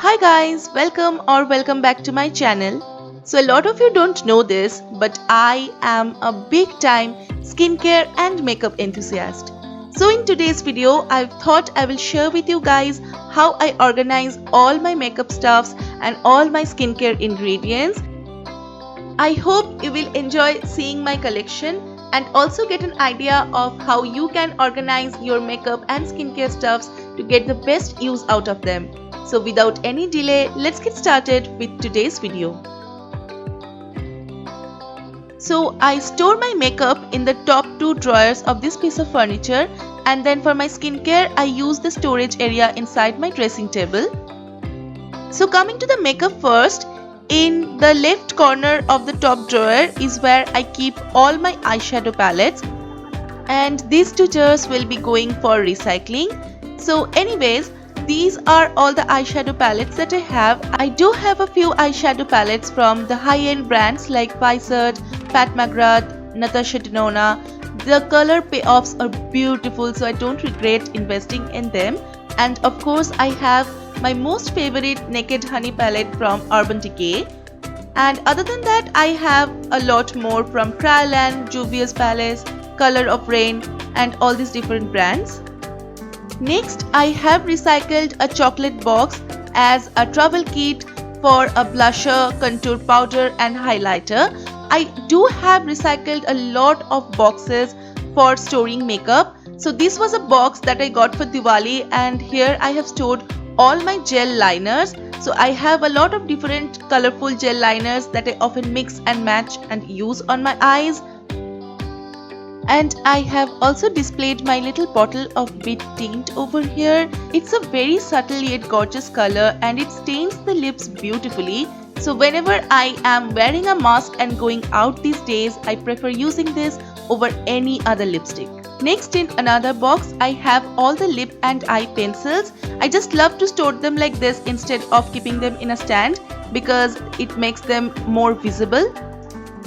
Hi guys, welcome back to my channel. So a lot of you don't know this, but I am a big time skincare and makeup enthusiast. So in today's video, I thought I will share with you guys how I organize all my makeup stuffs and all my skincare ingredients. I hope you will enjoy seeing my collection and also get an idea of how you can organize your makeup and skincare stuffs to get the best use out of them. So without any delay, let's get started with today's video. So I store my makeup in the top two drawers of this piece of furniture, and then for my skincare I use the storage area inside my dressing table. So coming to the makeup first, in the left corner of the top drawer is where I keep all my eyeshadow palettes, and these two jars will be going for recycling. So anyways, these are all the eyeshadow palettes that I have. I do have a few eyeshadow palettes from the high-end brands like Vicert, Pat McGrath, Natasha Denona. The color payoffs are beautiful, so I don't regret investing in them. And of course, I have my most favorite Naked Honey palette from Urban Decay. And other than that, I have a lot more from Kryolan, Juvia's Palace, Color of Rain, and all these different brands. Next, I have recycled a chocolate box as a travel kit for a blusher, contour powder and highlighter. I do have recycled a lot of boxes for storing makeup. So this was a box that I got for Diwali, and here I have stored all my gel liners. So I have a lot of different colorful gel liners that I often mix and match and use on my eyes. And I have also displayed my little bottle of Bit Tint over here. It's a very subtle yet gorgeous color, and it stains the lips beautifully. So whenever I am wearing a mask and going out these days, I prefer using this over any other lipstick. Next, in another box, I have all the lip and eye pencils. I just love to store them like this instead of keeping them in a stand because it makes them more visible.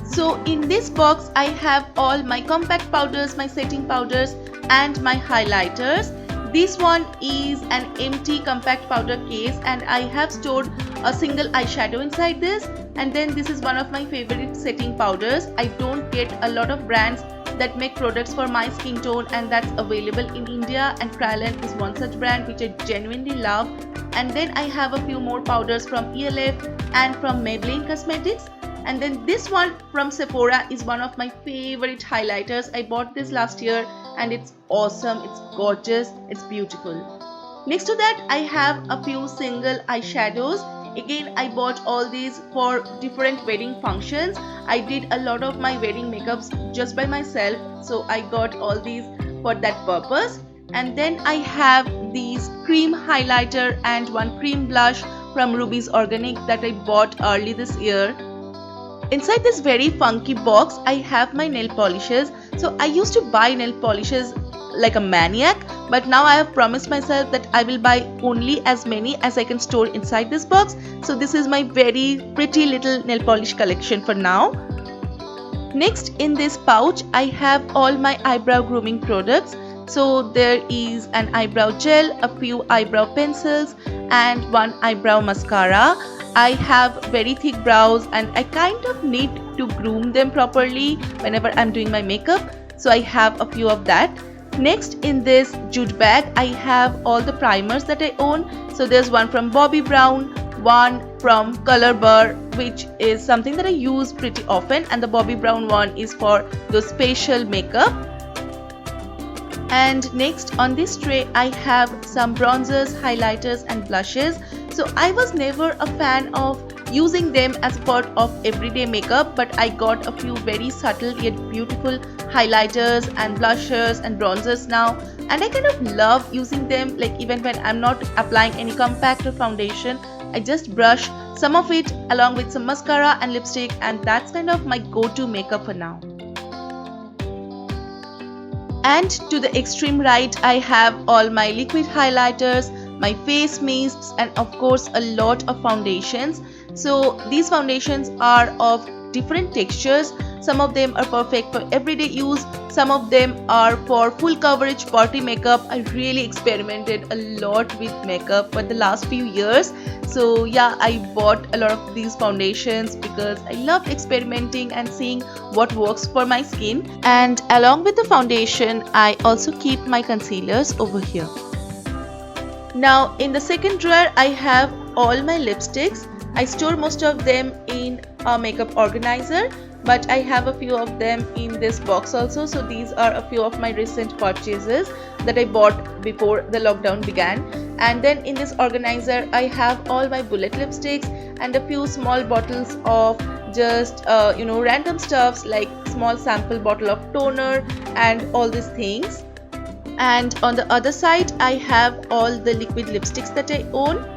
So in this box, I have all my compact powders, my setting powders and my highlighters. This one is an empty compact powder case, and I have stored a single eyeshadow inside this. And then this is one of my favorite setting powders. I don't get a lot of brands that make products for my skin tone, and that's available in India, and Kryolan is one such brand which I genuinely love. And then I have a few more powders from ELF and from Maybelline Cosmetics. And then this one from Sephora is one of my favorite highlighters. I bought this last year and it's awesome, it's gorgeous, it's beautiful. Next to that, I have a few single eyeshadows. Again, I bought all these for different wedding functions. I did a lot of my wedding makeups just by myself, so I got all these for that purpose. And then I have these cream highlighter and one cream blush from Ruby's Organic that I bought early this year. Inside this very funky box, I have my nail polishes. So I used to buy nail polishes like a maniac, but now I have promised myself that I will buy only as many as I can store inside this box. So this is my very pretty little nail polish collection for now. Next, in this pouch, I have all my eyebrow grooming products. So there is an eyebrow gel, a few eyebrow pencils and one eyebrow mascara. I have very thick brows and I kind of need to groom them properly whenever I'm doing my makeup. So I have a few of that. Next, in this jute bag, I have all the primers that I own. So there's one from Bobbi Brown, one from Color Bar, which is something that I use pretty often, and the Bobbi Brown one is for those facial makeup. And next, on this tray, I have some bronzers, highlighters and blushes. So I was never a fan of using them as part of everyday makeup, but I got a few very subtle yet beautiful highlighters and blushers and bronzers now, and I kind of love using them. Like even when I'm not applying any compact or foundation, I just brush some of it along with some mascara and lipstick, and that's kind of my go-to makeup for now. And to the extreme right, I have all my liquid highlighters, my face mists and of course a lot of foundations. So these foundations are of different textures. Some of them are perfect for everyday use, some of them are for full coverage party makeup. I really experimented a lot with makeup for the last few years. So yeah, I bought a lot of these foundations because I love experimenting and seeing what works for my skin. And along with the foundation, I also keep my concealers over here. Now in the second drawer, I have all my lipsticks. I store most of them in a makeup organizer, but I have a few of them in this box also. So these are a few of my recent purchases that I bought before the lockdown began. And then in this organizer, I have all my bullet lipsticks and a few small bottles of just random stuffs like small sample bottle of toner and all these things. And on the other side, I have all the liquid lipsticks that I own.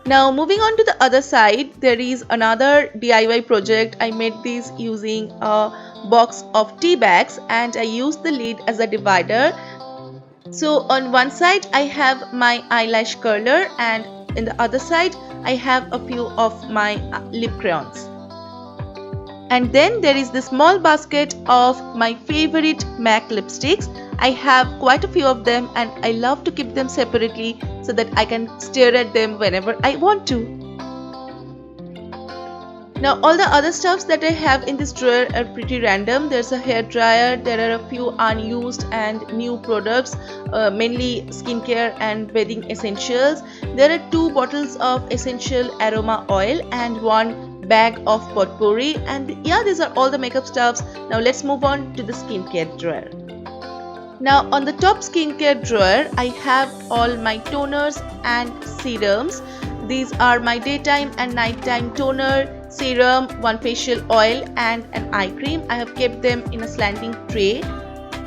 Now moving on to the other side, there is another DIY project. I made this using a box of tea bags and I used the lid as a divider. So on one side I have my eyelash curler and in the other side I have a few of my lip crayons. And then there is this small basket of my favorite MAC lipsticks. I have quite a few of them and I love to keep them separately so that I can stare at them whenever I want to. Now all the other stuffs that I have in this drawer are pretty random. There's a hair dryer, there are a few unused and new products, mainly skincare and bathing essentials. There are 2 bottles of essential aroma oil and 1 bag of potpourri, and yeah, these are all the makeup stuffs. Now let's move on to the skincare drawer. Now on the top skincare drawer, I have all my toners and serums. These are my daytime and nighttime toner, serum, 1 facial oil and an eye cream. I have kept them in a slanting tray.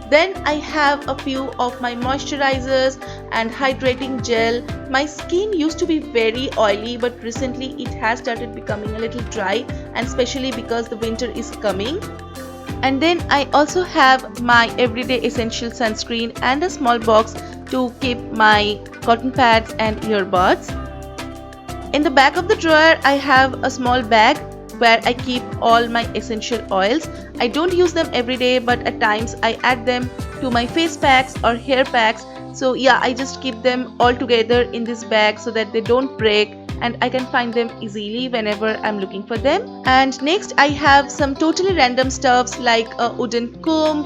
Then I have a few of my moisturizers and hydrating gel. My skin used to be very oily, but recently it has started becoming a little dry, and especially because the winter is coming. And then I also have my everyday essential sunscreen and a small box to keep my cotton pads and earbuds. In the back of the drawer, I have a small bag where I keep all my essential oils. I don't use them every day, but at times I add them to my face packs or hair packs. So yeah, I just keep them all together in this bag so that they don't break and I can find them easily whenever I'm looking for them. And next I have some totally random stuffs like a wooden comb,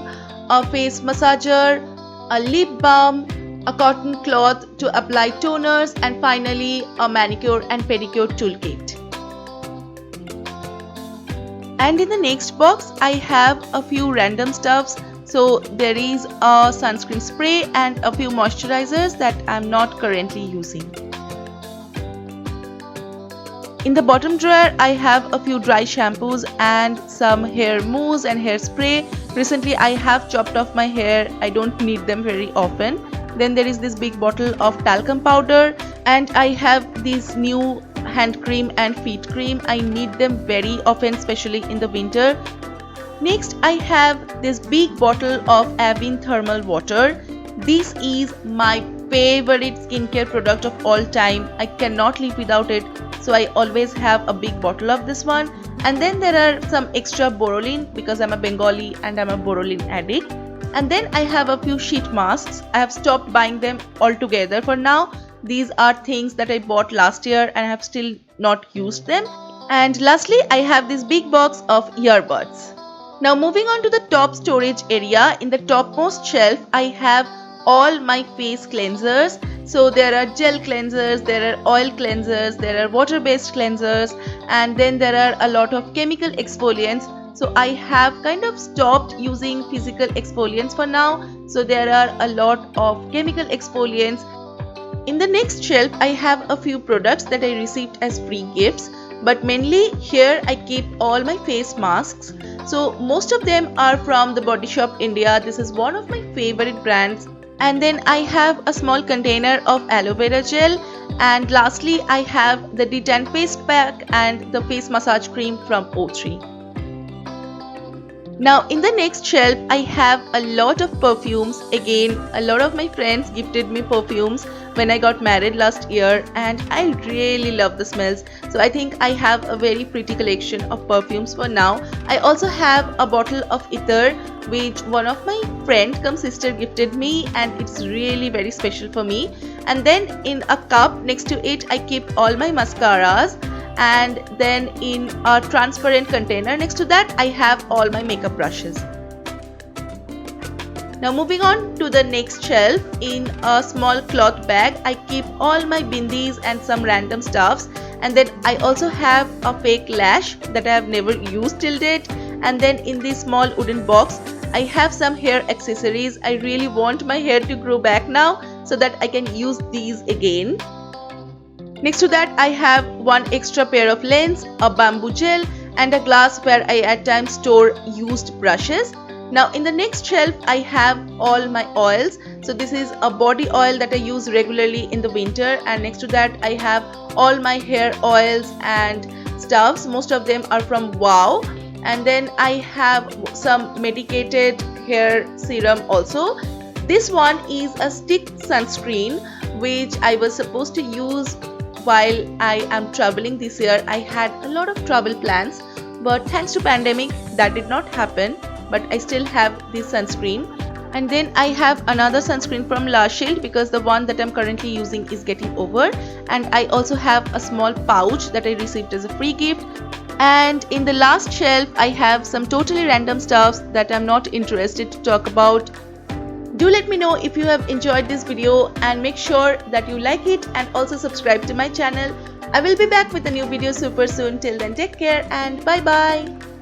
a face massager, a lip balm, a cotton cloth to apply toners, and finally a manicure and pedicure toolkit. And in the next box I have a few random stuffs. So there is a sunscreen spray and a few moisturizers that I'm not currently using. In the bottom drawer I have a few dry shampoos and some hair mousse and hairspray. Recently I have chopped off my hair. I don't need them very often. Then there is this big bottle of talcum powder, and I have this new hand cream and feet cream. I need them very often, especially in the winter. Next I have this big bottle of Avene thermal water. This is my favorite skincare product of all time. I cannot live without it, so I always have a big bottle of this one. And then there are some extra Borolin because I'm a Bengali and I'm a Borolin addict. And then I have a few sheet masks. I have stopped buying them altogether for now. These are things that I bought last year and I have still not used them. And lastly, I have this big box of earbuds. Now moving on to the top storage area, in the topmost shelf, I have all my face cleansers. So there are gel cleansers, there are oil cleansers, there are water-based cleansers, and then there are a lot of chemical exfoliants. So I have kind of stopped using physical exfoliants for now. So there are a lot of chemical exfoliants. In the next shelf, I have a few products that I received as free gifts. But mainly here I keep all my face masks. So most of them are from the Body Shop India. This is one of my favorite brands. And then I have a small container of aloe vera gel. And lastly, I have the D10 paste pack and the face massage cream from O3. Now in the next shelf I have a lot of perfumes. Again, a lot of my friends gifted me perfumes when I got married last year, and I really love the smells. So I think I have a very pretty collection of perfumes for now. I also have a bottle of ether which one of my friend cum sister gifted me, and it's really very special for me. And then in a cup next to it I keep all my mascaras, and then in a transparent container next to that I have all my makeup brushes. Now moving on to the next shelf, in a small cloth bag I keep all my bindis and some random stuffs, and then I also have a fake lash that I have never used till date, and then in this small wooden box I have some hair accessories. I really want my hair to grow back now so that I can use these again. Next to that I have one extra pair of lens, a bamboo gel, and a glass where I at times store used brushes. Now in the next shelf I have all my oils. So this is a body oil that I use regularly in the winter, and next to that I have all my hair oils and stuffs. Most of them are from Wow. And then I have some medicated hair serum also. This one is a stick sunscreen which I was supposed to use while I am traveling this year. I had a lot of travel plans, but thanks to pandemic that did not happen, but I still have this sunscreen. And then I have another sunscreen from La Shield because the one that I'm currently using is getting over. And I also have a small pouch that I received as a free gift. And in the last shelf I have some totally random stuffs that I'm not interested to talk about. Do let me know if you have enjoyed this video, and make sure that you like it and also subscribe to my channel. I will be back with a new video super soon. Till then, take care and bye bye.